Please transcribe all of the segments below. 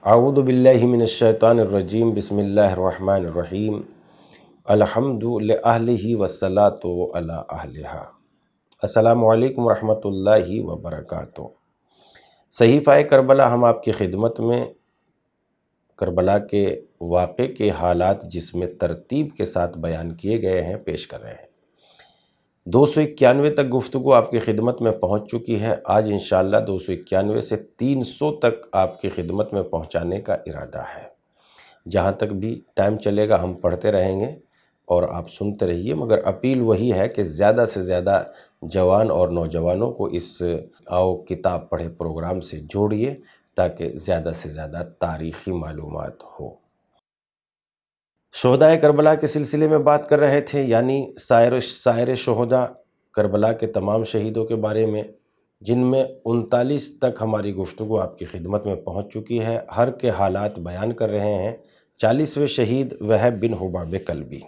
اعوذ باللہ من الشیطان الرجیم بسم اللہ الرحمن الرحیم الحمد لأہلہ والصلاۃ علی اہلہا۔ السلام علیکم ورحمۃ اللہ وبرکاتہ۔ صحیفہ کربلا ہم آپ کی خدمت میں کربلا کے واقعے کے حالات جس میں ترتیب کے ساتھ بیان کیے گئے ہیں پیش کر رہے ہیں۔ 291 تک گفتگو آپ کی خدمت میں پہنچ چکی ہے۔ آج انشاءاللہ 291 سے 300 تک آپ کی خدمت میں پہنچانے کا ارادہ ہے۔ جہاں تک بھی ٹائم چلے گا ہم پڑھتے رہیں گے اور آپ سنتے رہیے، مگر اپیل وہی ہے کہ زیادہ سے زیادہ جوان اور نوجوانوں کو اس آؤ کتاب پڑھے پروگرام سے جوڑیے تاکہ زیادہ سے زیادہ تاریخی معلومات ہو۔ شہدائے کربلا کے سلسلے میں بات کر رہے تھے، یعنی سائر شہداء کربلا کے تمام شہیدوں کے بارے میں، جن میں 39 تک ہماری گفتگو آپ کی خدمت میں پہنچ چکی ہے۔ ہر کے حالات بیان کر رہے ہیں۔ 40ویں شہید وہب بن حباب کلبی۔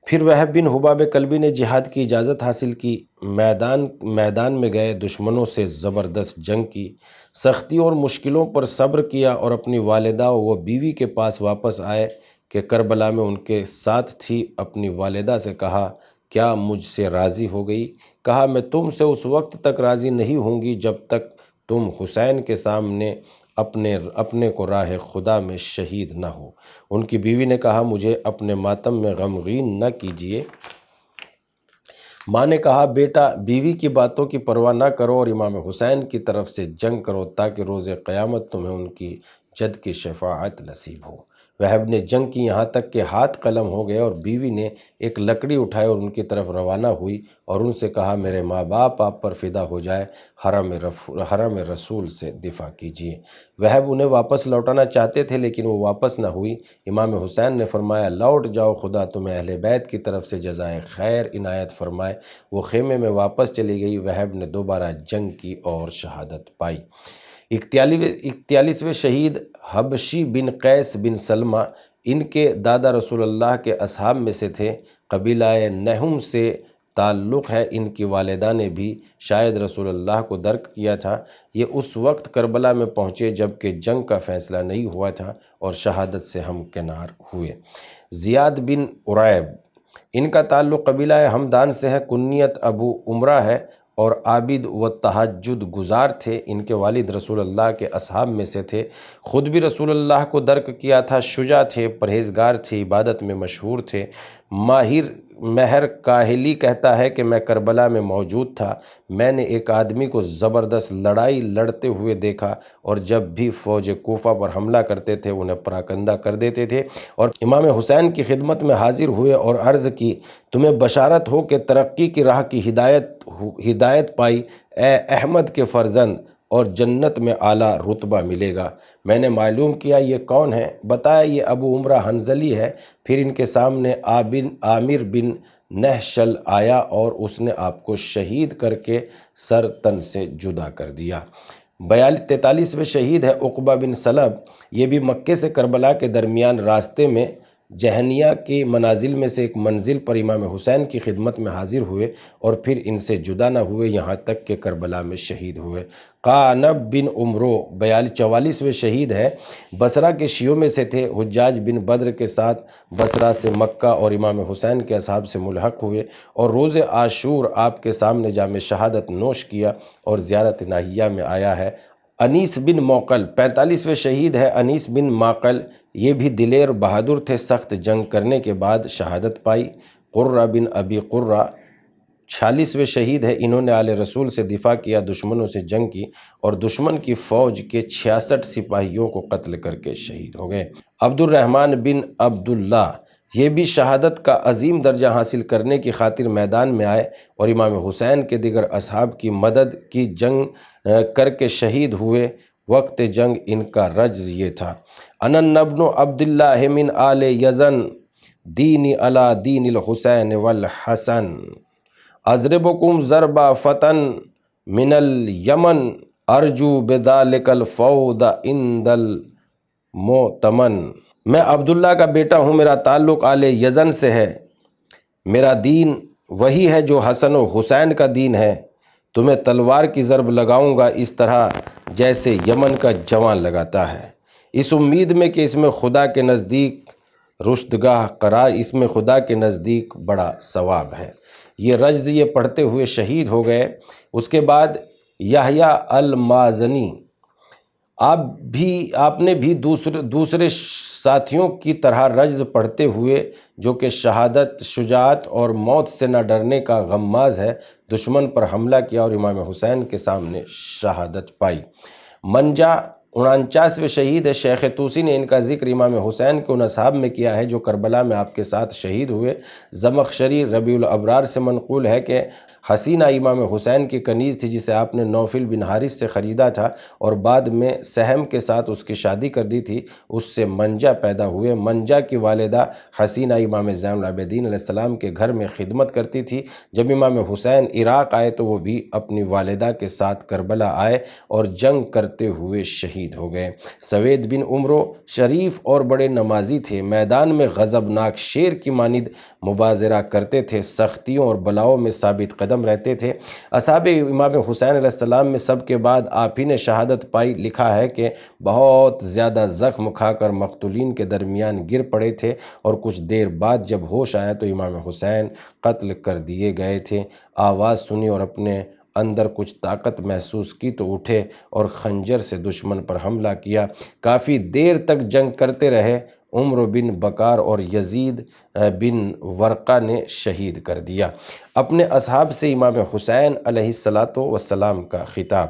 پھر وہب بن حباب کلبی نے جہاد کی اجازت حاصل کی، میدان میں گئے، دشمنوں سے زبردست جنگ کی، سختی اور مشکلوں پر صبر کیا اور اپنی والدہ و بیوی کے پاس واپس آئے کہ کربلا میں ان کے ساتھ تھی۔ اپنی والدہ سے کہا، کیا مجھ سے راضی ہو گئی؟ کہا، میں تم سے اس وقت تک راضی نہیں ہوں گی جب تک تم حسین کے سامنے اپنے کو راہ خدا میں شہید نہ ہو۔ ان کی بیوی نے کہا، مجھے اپنے ماتم میں غمگین نہ کیجیے۔ ماں نے کہا، بیٹا، بیوی کی باتوں کی پرواہ نہ کرو اور امام حسین کی طرف سے جنگ کرو تاکہ روز قیامت تمہیں ان کی جد کی شفاعت نصیب ہو۔ وہب نے جنگ کی یہاں تک کہ ہاتھ قلم ہو گئے اور بیوی نے ایک لکڑی اٹھائی اور ان کی طرف روانہ ہوئی اور ان سے کہا، میرے ماں باپ آپ پر فدا ہو جائے، حرم رسول سے دفاع کیجیے۔ وہب انہیں واپس لوٹانا چاہتے تھے لیکن وہ واپس نہ ہوئی۔ امام حسین نے فرمایا، لوٹ جاؤ، خدا تمہیں اہل بیت کی طرف سے جزائے خیر عنایت فرمائے۔ وہ خیمے میں واپس چلی گئی۔ وہب نے دوبارہ جنگ کی اور شہادت پائی۔ 41ویں شہید حبشی بن قیس بن سلمہ، ان کے دادا رسول اللہ کے اصحاب میں سے تھے، قبیلہ نہم سے تعلق ہے۔ ان کی والدہ نے بھی شاید رسول اللہ کو درک کیا تھا۔ یہ اس وقت کربلا میں پہنچے جب کہ جنگ کا فیصلہ نہیں ہوا تھا اور شہادت سے ہمکنار ہوئے۔ زیاد بن عریب، ان کا تعلق قبیلہ ہمدان سے ہے، کنیت ابو عمرہ ہے اور عابد و تہجد گزار تھے۔ ان کے والد رسول اللہ کے اصحاب میں سے تھے، خود بھی رسول اللہ کو درک کیا تھا، شجاع تھے، پرہیزگار تھے، عبادت میں مشہور تھے۔ مہر کاہلی کہتا ہے کہ میں کربلا میں موجود تھا، میں نے ایک آدمی کو زبردست لڑائی لڑتے ہوئے دیکھا اور جب بھی فوج کوفہ پر حملہ کرتے تھے انہیں پراکندہ کر دیتے تھے، اور امام حسین کی خدمت میں حاضر ہوئے اور عرض کی، تمہیں بشارت ہو کہ ترقی کی راہ کی ہدایت پائی، اے احمد کے فرزند، اور جنت میں اعلیٰ رتبہ ملے گا۔ میں نے معلوم کیا یہ کون ہے، بتایا یہ ابو عمرہ حنظلی ہے۔ پھر ان کے سامنے عامر بن نہشل آیا اور اس نے آپ کو شہید کر کے سر تن سے جدا کر دیا۔ 43ویں شہید ہے عقبہ بن سلب، یہ بھی مکے سے کربلا کے درمیان راستے میں جہنیہ کی منازل میں سے ایک منزل پر امام حسین کی خدمت میں حاضر ہوئے اور پھر ان سے جدا نہ ہوئے یہاں تک کہ کربلا میں شہید ہوئے۔ قانب بن عمرو 44ویں شہید ہے، بصرہ کے شیعوں میں سے تھے، حجاج بن بدر کے ساتھ بصرہ سے مکہ اور امام حسین کے اصحاب سے ملحق ہوئے اور روز عاشور آپ کے سامنے جام شہادت نوش کیا اور زیارت ناہیہ میں آیا ہے۔ انیس بن موقل 45ویں شہید ہے۔ انیس بن معقل، یہ بھی دلیر بہادر تھے، سخت جنگ کرنے کے بعد شہادت پائی۔ قرہ بن ابی قرہ 46ویں شہید ہے، انہوں نے آل رسول سے دفاع کیا، دشمنوں سے جنگ کی اور دشمن کی فوج کے 66 سپاہیوں کو قتل کر کے شہید ہو گئے۔ عبد الرحمن بن عبداللہ، یہ بھی شہادت کا عظیم درجہ حاصل کرنے کی خاطر میدان میں آئے اور امام حسین کے دیگر اصحاب کی مدد کی، جنگ کر کے شہید ہوئے۔ وقت جنگ ان کا رجز یہ تھا، انا ابن عبداللہ من آل یزن دینی علی دین الحسین والحسن، اضربکم ضرب فتن من الیمن، ارجو بذالک الفوز عند المؤتمن۔ میں عبداللہ کا بیٹا ہوں، میرا تعلق آل یزن سے ہے، میرا دین وہی ہے جو حسن و حسین کا دین ہے، تمہیں تلوار کی ضرب لگاؤں گا اس طرح جیسے یمن کا جواں لگاتا ہے۔ اس امید میں کہ اس میں خدا کے نزدیک رشدگاہ قرار، اس میں خدا کے نزدیک بڑا ثواب ہے۔ یہ رجز یہ پڑھتے ہوئے شہید ہو گئے۔ اس کے بعد یحییٰ المازنی، آپ نے بھی دوسرے ساتھیوں کی طرح رجز پڑھتے ہوئے، جو کہ شہادت، شجاعت اور موت سے نہ ڈرنے کا غماز ہے، دشمن پر حملہ کیا اور امام حسین کے سامنے شہادت پائی۔ منجا 49ویں شہید ہے۔ شیخ طوسی نے ان کا ذکر امام حسین کے ان اصحاب میں کیا ہے جو کربلا میں آپ کے ساتھ شہید ہوئے۔ زمخشری ربیع الابرار سے منقول ہے کہ حسینہ امام حسین کی کنیز تھی، جسے آپ نے نوفل بن حارث سے خریدا تھا اور بعد میں سہم کے ساتھ اس کی شادی کر دی تھی۔ اس سے منجا پیدا ہوئے۔ منجا کی والدہ حسینہ امام زین العابدین علیہ السلام کے گھر میں خدمت کرتی تھی۔ جب امام حسین عراق آئے تو وہ بھی اپنی والدہ کے ساتھ کربلا آئے اور جنگ کرتے ہوئے شہید ہو گئے۔ سوید بن عمرو شریف اور بڑے نمازی تھے، میدان میں غضبناک شیر کی مانند مبازرہ کرتے تھے، سختیوں اور بلاؤں میں ثابت قدم رہتے تھے۔ اصحاب امام حسین علیہ السلام میں سب کے بعد آپ ہی نے شہادت پائی۔ لکھا ہے کہ بہت زیادہ زخم کھا کر مقتولین کے درمیان گر پڑے تھے اور کچھ دیر بعد جب ہوش آیا تو امام حسین قتل کر دیے گئے تھے۔ آواز سنی اور اپنے اندر کچھ طاقت محسوس کی تو اٹھے اور خنجر سے دشمن پر حملہ کیا۔ کافی دیر تک جنگ کرتے رہے۔ عمر بن بکار اور یزید بن ورقہ نے شہید کر دیا۔ اپنے اصحاب سے امام حسین علیہ السلام کا خطاب۔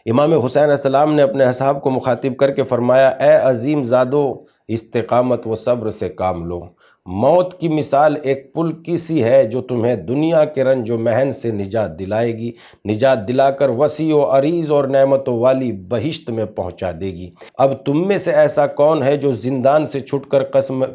امام حسین علیہ السلام نے اپنے اصحاب کو مخاطب کر کے فرمایا، اے عظیم زادو، استقامت و صبر سے کام لو۔ موت کی مثال ایک پل کی سی ہے جو تمہیں دنیا کے رنج و محن سے نجات دلائے گی، نجات دلا کر وسیع و عریض اور نعمتوں والی بہشت میں پہنچا دے گی۔ اب تم میں سے ایسا کون ہے جو زندان سے چھٹ کر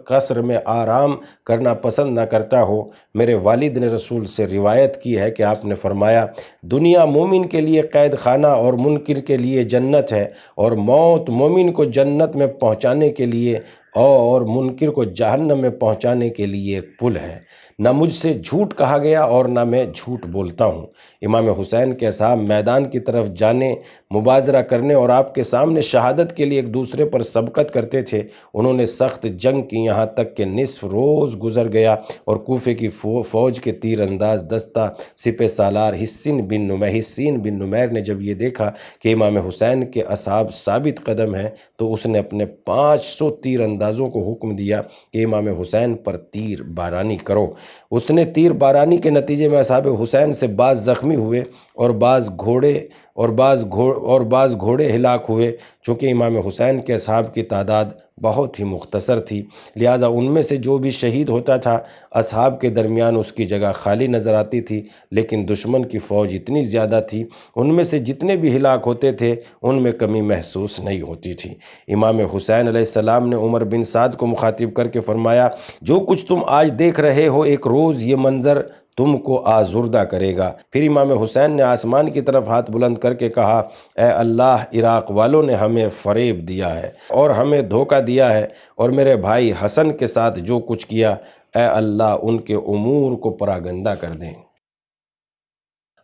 قصر میں آرام کرنا پسند نہ کرتا ہو؟ میرے والد نے رسول سے روایت کی ہے کہ آپ نے فرمایا، دنیا مومن کے لیے قید خانہ اور منکر کے لیے جنت ہے، اور موت مومن کو جنت میں پہنچانے کے لیے اور منکر کو جہنم میں پہنچانے کے لیے ایک پل ہے۔ نہ مجھ سے جھوٹ کہا گیا اور نہ میں جھوٹ بولتا ہوں۔ امام حسین کے اصحاب میدان کی طرف جانے، مبازرہ کرنے اور آپ کے سامنے شہادت کے لیے ایک دوسرے پر سبقت کرتے تھے۔ انہوں نے سخت جنگ کی، یہاں تک کہ نصف روز گزر گیا اور کوفے کی فوج کے تیر انداز دستہ سپہ سالار حسین بن نمیر نے جب یہ دیکھا کہ امام حسین کے اصحاب ثابت قدم ہیں تو اس نے اپنے 500 تیر اندازوں کو حکم دیا کہ امام حسین پر تیر بارانی کرو۔ اس نے تیر بارانی کے نتیجے میں اصحاب حسین سے بعض زخمی ہوئے اور بعض گھوڑے ہلاک ہوئے۔ چونکہ امام حسین کے اصحاب کی تعداد بہت ہی مختصر تھی، لہٰذا ان میں سے جو بھی شہید ہوتا تھا اصحاب کے درمیان اس کی جگہ خالی نظر آتی تھی، لیکن دشمن کی فوج اتنی زیادہ تھی، ان میں سے جتنے بھی ہلاک ہوتے تھے ان میں کمی محسوس نہیں ہوتی تھی۔ امام حسین علیہ السلام نے عمر بن سعد کو مخاطب کر کے فرمایا، جو کچھ تم آج دیکھ رہے ہو ایک روز یہ منظر تم کو آزردہ کرے گا۔ پھر امام حسین نے آسمان کی طرف ہاتھ بلند کر کے کہا، اے اللہ، عراق والوں نے ہمیں فریب دیا ہے اور ہمیں دھوکہ دیا ہے، اور میرے بھائی حسن کے ساتھ جو کچھ کیا، اے اللہ ان کے امور کو پراگندہ کر دیں۔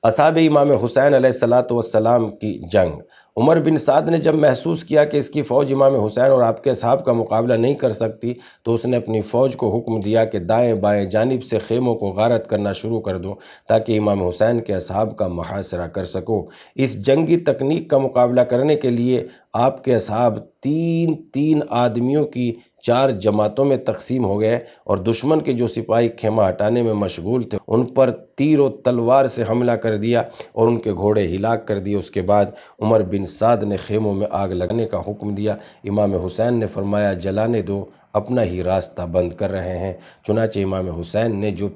اصحاب امام حسین علیہ السلام کی جنگ۔ عمر بن سعد نے جب محسوس کیا کہ اس کی فوج امام حسین اور آپ کے اصحاب کا مقابلہ نہیں کر سکتی تو اس نے اپنی فوج کو حکم دیا کہ دائیں بائیں جانب سے خیموں کو غارت کرنا شروع کر دو تاکہ امام حسین کے اصحاب کا محاصرہ کر سکو۔ اس جنگی تکنیک کا مقابلہ کرنے کے لیے آپ کے اصحاب تین آدمیوں کی 4 جماعتوں میں تقسیم ہو گئے اور دشمن کے جو سپاہی خیمہ ہٹانے میں مشغول تھے ان پر تیر و تلوار سے حملہ کر دیا اور ان کے گھوڑے ہلاک کر دیے۔ اس کے بعد عمر بن سعد نے خیموں میں آگ لگانے کا حکم دیا۔ امام حسین نے فرمایا، جلانے دو، اپنا ہی راستہ بند کر رہے ہیں۔ چنانچہ امام حسین نے جو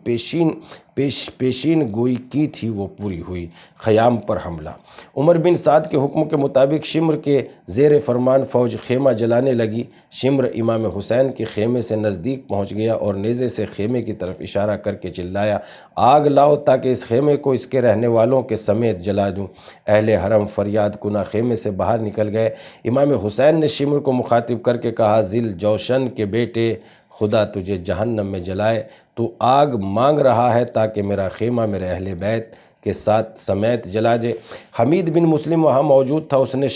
پیشین گوئی کی تھی وہ پوری ہوئی۔ خیام پر حملہ۔ عمر بن سعد کے حکم کے مطابق شمر کے زیر فرمان فوج خیمہ جلانے لگی۔ شمر امام حسین کے خیمے سے نزدیک پہنچ گیا اور نیزے سے خیمے کی طرف اشارہ کر کے چلایا، آگ لاؤ تاکہ اس خیمے کو اس کے رہنے والوں کے سمیت جلا دوں۔ اہل حرم فریاد کناں خیمے سے باہر نکل گئے۔ امام حسین نے شمر کو مخاطب کر کے کہا، ذل جوشن کے بیٹے، خدا تجھے جہنم میں جلائے، تو آگ مانگ رہا ہے تاکہ میرا خیمہ میرے اہل بیت کے ساتھ سمیت جلا دے۔ حمید بن مسلم وہاں موجود تھا، اس نے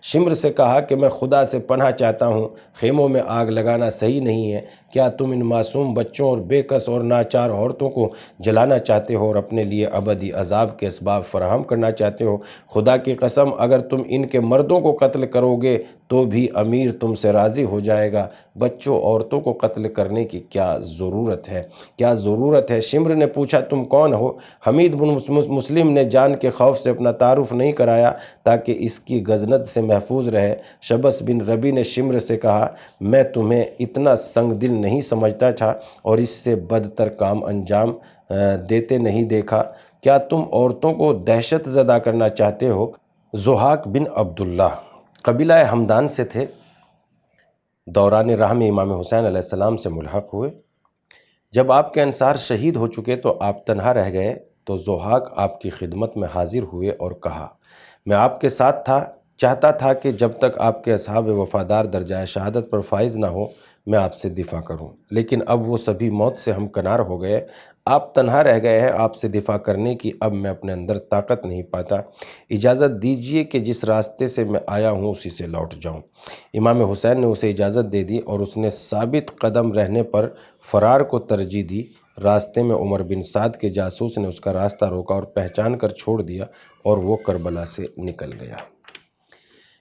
شمر سے کہا کہ میں خدا سے پناہ چاہتا ہوں، خیموں میں آگ لگانا صحیح نہیں ہے، کیا تم ان معصوم بچوں اور بے کس اور ناچار عورتوں کو جلانا چاہتے ہو اور اپنے لیے ابدی عذاب کے اسباب فراہم کرنا چاہتے ہو؟ خدا کی قسم اگر تم ان کے مردوں کو قتل کرو گے تو بھی امیر تم سے راضی ہو جائے گا، بچوں عورتوں کو قتل کرنے کی کیا ضرورت ہے؟ شمر نے پوچھا تم کون ہو؟ حمید بن مسلم نے جان کے خوف سے اپنا تعارف نہیں کرایا تاکہ اس کی گزند سے محفوظ رہے۔ شبس بن ربی نے شمر سے کہا میں تمہیں اتنا سنگ دل نہیں سمجھتا تھا اور اس سے بدتر کام انجام دیتے نہیں دیکھا، کیا تم عورتوں کو دہشت زدہ کرنا چاہتے ہو؟ ضحاک بن عبداللہ قبیلہ ہمدان سے تھے، دوران راہ میں امام حسین علیہ السلام سے ملحق ہوئے۔ جب آپ کے انصار شہید ہو چکے تو آپ تنہا رہ گئے تو ضحاک آپ کی خدمت میں حاضر ہوئے اور کہا میں آپ کے ساتھ تھا، چاہتا تھا کہ جب تک آپ کے اصحاب وفادار درجہ شہادت پر فائز نہ ہو میں آپ سے دفاع کروں، لیکن اب وہ سبھی موت سے ہمکنار ہو گئے، آپ تنہا رہ گئے ہیں، آپ سے دفاع کرنے کی اب میں اپنے اندر طاقت نہیں پاتا، اجازت دیجئے کہ جس راستے سے میں آیا ہوں اسی سے لوٹ جاؤں۔ امام حسین نے اسے اجازت دے دی اور اس نے ثابت قدم رہنے پر فرار کو ترجیح دی۔ راستے میں عمر بن سعد کے جاسوس نے اس کا راستہ روکا اور پہچان کر چھوڑ دیا اور وہ کربلا سے نکل گیا۔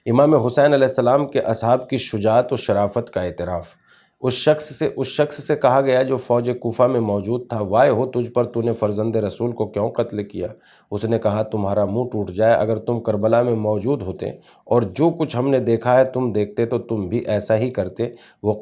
امام حسین علیہ السلام کے اصحاب کی شجاعت و شرافت کا اعتراف۔ اس شخص سے کہا گیا جو فوج کوفہ میں موجود تھا، وائے ہو تجھ پر، تو نے فرزند رسول کو کیوں قتل کیا؟ اس نے کہا تمہارا منہ ٹوٹ جائے، اگر تم کربلا میں موجود ہوتے اور جو کچھ ہم نے دیکھا ہے تم دیکھتے تو تم بھی ایسا ہی کرتے، وہ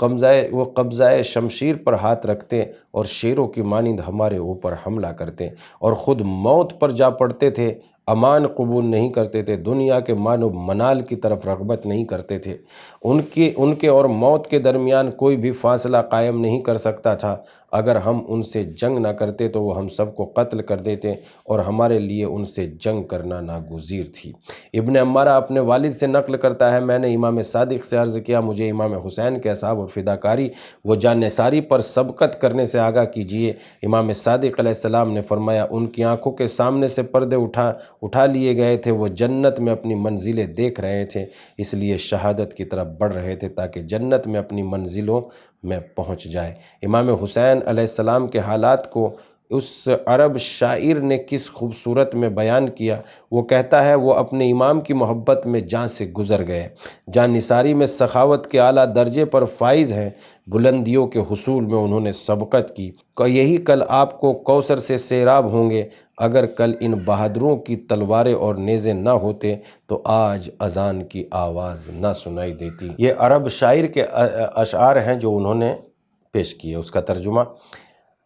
قبضۂ شمشیر پر ہاتھ رکھتے اور شیروں کی مانند ہمارے اوپر حملہ کرتے اور خود موت پر جا پڑتے تھے، امان قبول نہیں کرتے تھے، دنیا کے مان و منال کی طرف رغبت نہیں کرتے تھے، ان کے اور موت کے درمیان کوئی بھی فاصلہ قائم نہیں کر سکتا تھا، اگر ہم ان سے جنگ نہ کرتے تو وہ ہم سب کو قتل کر دیتے اور ہمارے لیے ان سے جنگ کرنا ناگزیر تھی۔ ابن عمارہ اپنے والد سے نقل کرتا ہے میں نے امام صادق سے عرض کیا مجھے امام حسین کے اصحاب اور فداکاری و جان نثاری پر سبقت کرنے سے آگاہ کیجیے۔ امام صادق علیہ السلام نے فرمایا ان کی آنکھوں کے سامنے سے پردے اٹھا لیے گئے تھے، وہ جنت میں اپنی منزلیں دیکھ رہے تھے، اس لیے شہادت کی طرف بڑھ رہے تھے تاکہ جنت میں اپنی منزلوں میں پہنچ جائے۔ امام حسین علیہ السلام کے حالات کو اس عرب شاعر نے کس خوبصورت میں بیان کیا، وہ کہتا ہے وہ اپنے امام کی محبت میں جان سے گزر گئے، جان نثاری میں سخاوت کے اعلیٰ درجے پر فائز ہیں، بلندیوں کے حصول میں انہوں نے سبقت کی، یہی کل آپ کو کوثر سے سیراب ہوں گے، اگر کل ان بہادروں کی تلواریں اور نیزے نہ ہوتے تو آج اذان کی آواز نہ سنائی دیتی۔ یہ عرب شاعر کے اشعار ہیں جو انہوں نے پیش کیے۔ اس کا ترجمہ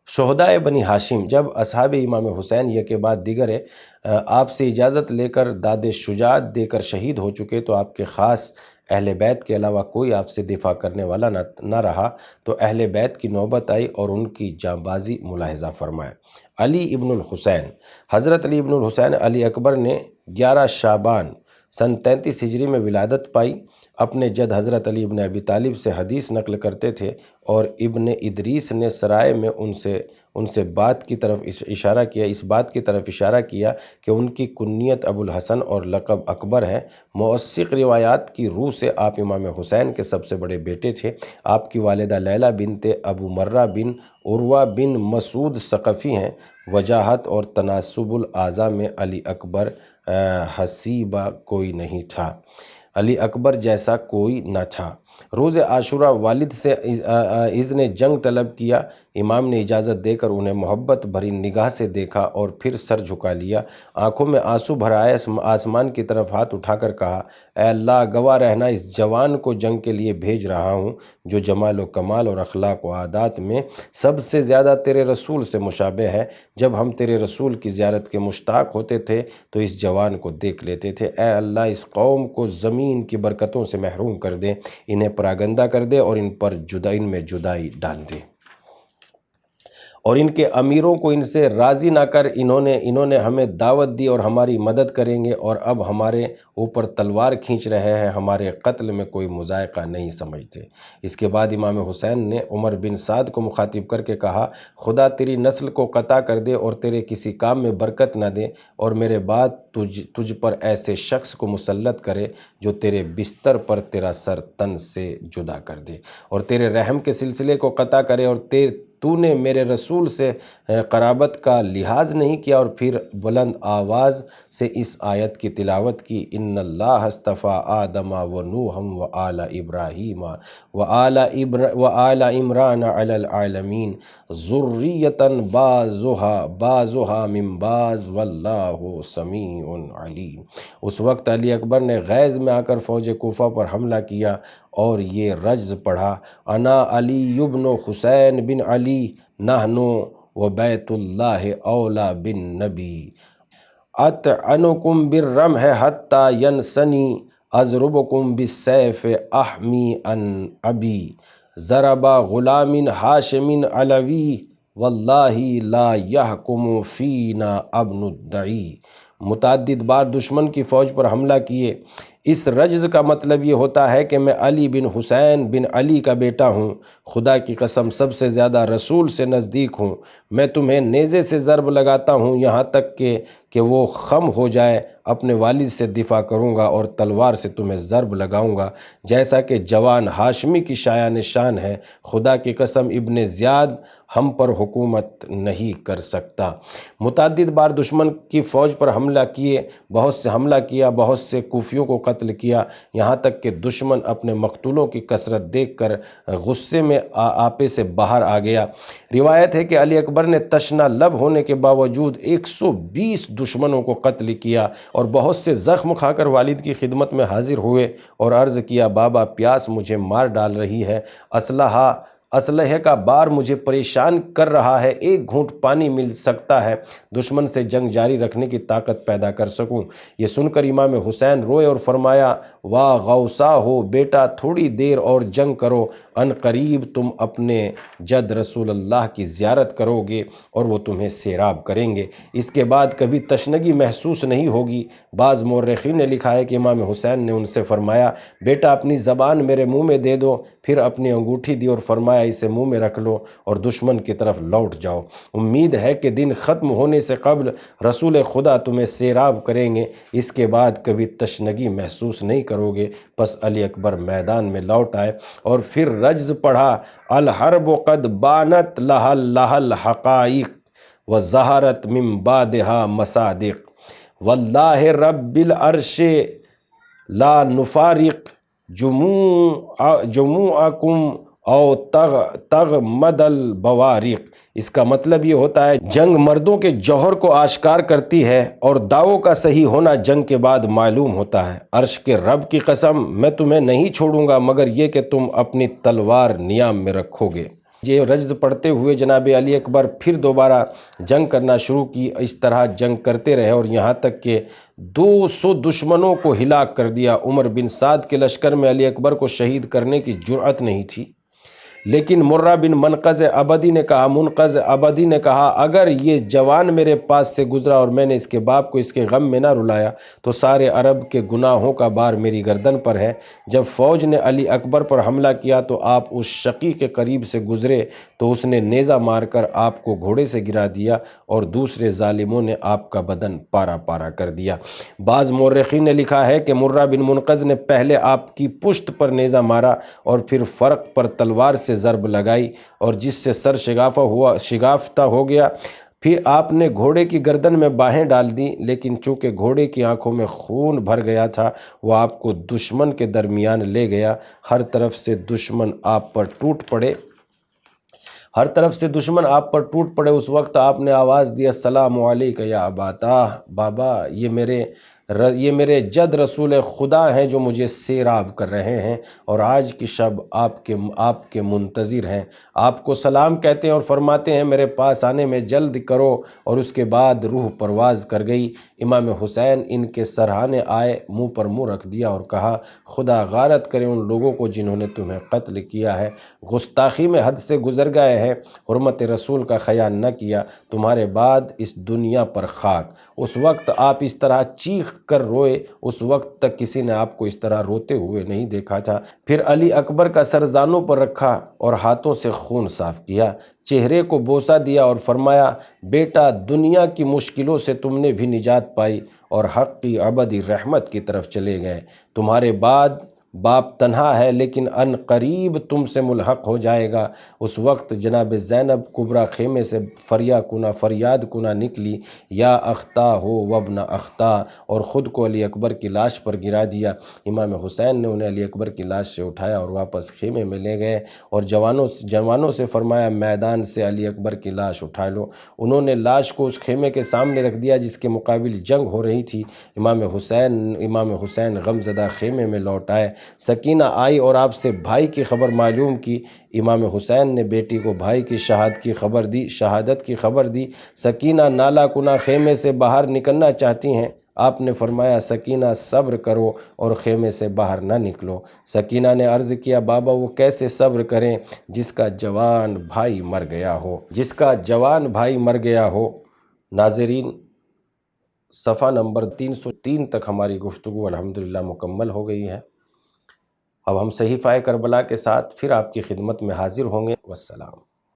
شہدائے بنی ہاشم جب اصحاب امام حسین یک بعد دیگر آپ سے اجازت لے کر داد شجاعت دے کر شہید ہو چکے تو آپ کے خاص اہل بیت کے علاوہ کوئی آپ سے دفاع کرنے والا نہ رہا تو اہل بیت کی نوبت آئی اور ان کی جانبازی ملاحظہ فرمائے۔ علی ابن الحسین حضرت علی ابن الحسین علی اکبر نے 11 شعبان سن 33 ہجری میں ولادت پائی، اپنے جد حضرت علی ابن ابی طالب سے حدیث نقل کرتے تھے اور ابن ادریس نے سرائے میں ان سے اس بات کی طرف اشارہ کیا کہ ان کی کنیت ابو الحسن اور لقب اکبر ہے۔ موثق روایات کی روح سے آپ امام حسین کے سب سے بڑے بیٹے تھے۔ آپ کی والدہ لیلہ بنت ابو مرہ بن عروہ بن مسعود ثقفی ہیں۔ وجاہت اور تناسب الاعضاء میں علی اکبر حسیبہ کوئی نہیں تھا، علی اکبر جیسا کوئی نہ تھا۔ روز عاشوراء والد سے اذن جنگ طلب کیا، امام نے اجازت دے کر انہیں محبت بھری نگاہ سے دیکھا اور پھر سر جھکا لیا، آنکھوں میں آنسو بھرائے آسمان کی طرف ہاتھ اٹھا کر کہا اے اللہ گواہ رہنا اس جوان کو جنگ کے لیے بھیج رہا ہوں جو جمال و کمال اور اخلاق و عادات میں سب سے زیادہ تیرے رسول سے مشابہ ہے، جب ہم تیرے رسول کی زیارت کے مشتاق ہوتے تھے تو اس جوان کو دیکھ لیتے تھے، اے اللہ اس قوم کو زمین کی برکتوں سے محروم کر دے، انہیں پراگندہ کر دے اور ان میں جدائی ڈال دے۔ اور ان کے امیروں کو ان سے راضی نہ کر انہوں نے ہمیں دعوت دی اور ہماری مدد کریں گے، اور اب ہمارے اوپر تلوار کھینچ رہے ہیں، ہمارے قتل میں کوئی مذائقہ نہیں سمجھتے۔ اس کے بعد امام حسین نے عمر بن سعد کو مخاطب کر کے کہا، خدا تیری نسل کو قطع کر دے اور تیرے کسی کام میں برکت نہ دے، اور میرے بعد تجھ پر ایسے شخص کو مسلط کرے جو تیرے بستر پر تیرا سر تن سے جدا کر دے، اور تیرے رحم کے سلسلے کو قطع کرے، اور تو نے میرے رسول سے قرابت کا لحاظ نہیں کیا۔ اور پھر بلند آواز سے اس آیت کی تلاوت کی، ان اللہ اصطفیٰ آدم و نوحا و آل ابراہیم و آل عمران علی العالمین ذریۃ بعضها من بعض واللہ سمیع علیم۔ اس وقت علی اکبر نے غیظ میں آ کر فوج کوفہ پر حملہ کیا اور یہ رجز پڑھا، انا علی بن حسین بن علی نحن و بیت اللہ اولا بن نبی اطعنکم بالرمح حتی ینسنی اضربکم بالسیف احمی ان ابی ضرب غلام ہاشم علوی واللہ لا یحکم فینا ابن الدعی۔ متعدد بار دشمن کی فوج پر حملہ کیے۔ اس رجز کا مطلب یہ ہوتا ہے کہ میں علی بن حسین بن علی کا بیٹا ہوں، خدا کی قسم سب سے زیادہ رسول سے نزدیک ہوں، میں تمہیں نیزے سے ضرب لگاتا ہوں یہاں تک کہ وہ خم ہو جائے، اپنے والد سے دفاع کروں گا اور تلوار سے تمہیں ضرب لگاؤں گا جیسا کہ جوان ہاشمی کی شایان نشان ہے، خدا کی قسم ابن زیاد ہم پر حکومت نہیں کر سکتا۔ متعدد بار دشمن کی فوج پر حملہ کیا، بہت سے کوفیوں کو قتل کیا، یہاں تک کہ دشمن اپنے مقتولوں کی کثرت دیکھ کر غصے میں آپے سے باہر آ گیا۔ روایت ہے کہ علی اکبر نے تشنہ لب ہونے کے باوجود 120 دشمنوں کو قتل کیا اور بہت سے زخم کھا کر والد کی خدمت میں حاضر ہوئے اور عرض کیا، بابا پیاس مجھے مار ڈال رہی ہے، اسلحے کا بار مجھے پریشان کر رہا ہے، ایک گھونٹ پانی مل سکتا ہے دشمن سے جنگ جاری رکھنے کی طاقت پیدا کر سکوں۔ یہ سن کر امام حسین روئے اور فرمایا، واہ غوثا ہو بیٹا، تھوڑی دیر اور جنگ کرو، ان قریب تم اپنے جد رسول اللہ کی زیارت کرو گے اور وہ تمہیں سیراب کریں گے، اس کے بعد کبھی تشنگی محسوس نہیں ہوگی۔ بعض مورخین نے لکھا ہے کہ امام حسین نے ان سے فرمایا، بیٹا اپنی زبان میرے منہ میں دے دو، پھر اپنی انگوٹھی دی اور فرمایا، اسے منہ میں رکھ لو اور دشمن کی طرف لوٹ جاؤ، امید ہے کہ دن ختم ہونے سے قبل رسول خدا تمہیں سیراب کریں گے، اس کے بعد کبھی تشنگی محسوس نہیں کرو گے۔ پس علی اکبر میدان میں لوٹ آئے اور پھر رجز پڑھا، الحرب قد بانت لہا الحقائق وظہرت من بعدها مصادق واللہ رب العرش لا نفارق جموعکم او تغمد البوارق۔ اس کا مطلب یہ ہوتا ہے، جنگ مردوں کے جوہر کو آشکار کرتی ہے اور دعووں کا صحیح ہونا جنگ کے بعد معلوم ہوتا ہے۔ عرش کے رب کی قسم میں تمہیں نہیں چھوڑوں گا مگر یہ کہ تم اپنی تلوار نیام میں رکھو گے۔ یہ رجز پڑھتے ہوئے جناب علی اکبر پھر دوبارہ جنگ کرنا شروع کی، اس طرح جنگ کرتے رہے اور یہاں تک کہ 200 دشمنوں کو ہلاک کر دیا۔ عمر بن سعد کے لشکر میں علی اکبر کو شہید کرنے کی جرأت نہیں تھی، لیکن مرہ بن منقذ ابدی نے کہا اگر یہ جوان میرے پاس سے گزرا اور میں نے اس کے باپ کو اس کے غم میں نہ رلایا تو سارے عرب کے گناہوں کا بار میری گردن پر ہے۔ جب فوج نے علی اکبر پر حملہ کیا تو آپ اس شقی کے قریب سے گزرے تو اس نے نیزہ مار کر آپ کو گھوڑے سے گرا دیا اور دوسرے ظالموں نے آپ کا بدن پارا پارا کر دیا۔ بعض مورخین نے لکھا ہے کہ مرہ بن منقذ نے پہلے آپ کی پشت پر نیزہ مارا اور پھر فرق پر تلوار سے ضرب لگائی اور جس سے سر شگافتہ ہو گیا۔ پھر آپ نے گھوڑے کی گردن میں باہیں ڈال دی، لیکن چونکہ گھوڑے کی آنکھوں میں خون بھر گیا تھا وہ آپ کو دشمن کے درمیان لے گیا۔ ہر طرف سے دشمن آپ پر ٹوٹ پڑے۔ اس وقت آپ نے آواز دی، السلام علیک یا ابا طاہ، بابا یہ میرے یہ میرے جد رسول خدا ہیں جو مجھے سیراب کر رہے ہیں اور آج کی شب آپ کے منتظر ہیں۔ آپ کو سلام کہتے ہیں اور فرماتے ہیں میرے پاس آنے میں جلد کرو، اور اس کے بعد روح پرواز کر گئی۔ امام حسین ان کے سرہانے آئے، منہ پر منہ رکھ دیا اور کہا خدا غارت کرے ان لوگوں کو جنہوں نے تمہیں قتل کیا ہے، گستاخی میں حد سے گزر گئے ہیں، حرمت رسول کا خیال نہ کیا، تمہارے بعد اس دنیا پر خاک۔ اس وقت آپ اس طرح چیخ کر روئے، اس وقت تک کسی نے آپ کو اس طرح روتے ہوئے نہیں دیکھا تھا۔ پھر علی اکبر کا سر زانوں پر رکھا اور ہاتھوں سے خون صاف کیا، چہرے کو بوسہ دیا اور فرمایا بیٹا دنیا کی مشکلوں سے تم نے بھی نجات پائی اور حق کی ابدی رحمت کی طرف چلے گئے۔ تمہارے بعد باپ تنہا ہے لیکن ان قریب تم سے ملحق ہو جائے گا۔ اس وقت جناب زینب کبریٰ خیمے سے فریاد کنا نکلی، یا اختہ ہو وابن اختہ، اور خود کو علی اکبر کی لاش پر گرا دیا۔ امام حسین نے انہیں علی اکبر کی لاش سے اٹھایا اور واپس خیمے میں لے گئے اور جوانوں سے فرمایا میدان سے علی اکبر کی لاش اٹھا لو۔ انہوں نے لاش کو اس خیمے کے سامنے رکھ دیا جس کے مقابل جنگ ہو رہی تھی۔ امام حسین غمزدہ خیمے میں لوٹ آئے۔ سکینہ آئی اور آپ سے بھائی کی خبر معلوم کی۔ امام حسین نے بیٹی کو بھائی کی شہادت کی خبر دی۔ سکینہ نالہ کنا خیمے سے باہر نکلنا چاہتی ہیں۔ آپ نے فرمایا سکینہ صبر کرو اور خیمے سے باہر نہ نکلو۔ سکینہ نے عرض کیا بابا وہ کیسے صبر کریں جس کا جوان بھائی مر گیا ہو۔ ناظرین، صفحہ نمبر 303 تک ہماری گفتگو الحمدللہ مکمل ہو گئی ہے۔ اب ہم صحیفہ کربلا کے ساتھ پھر آپ کی خدمت میں حاضر ہوں گے۔ والسلام۔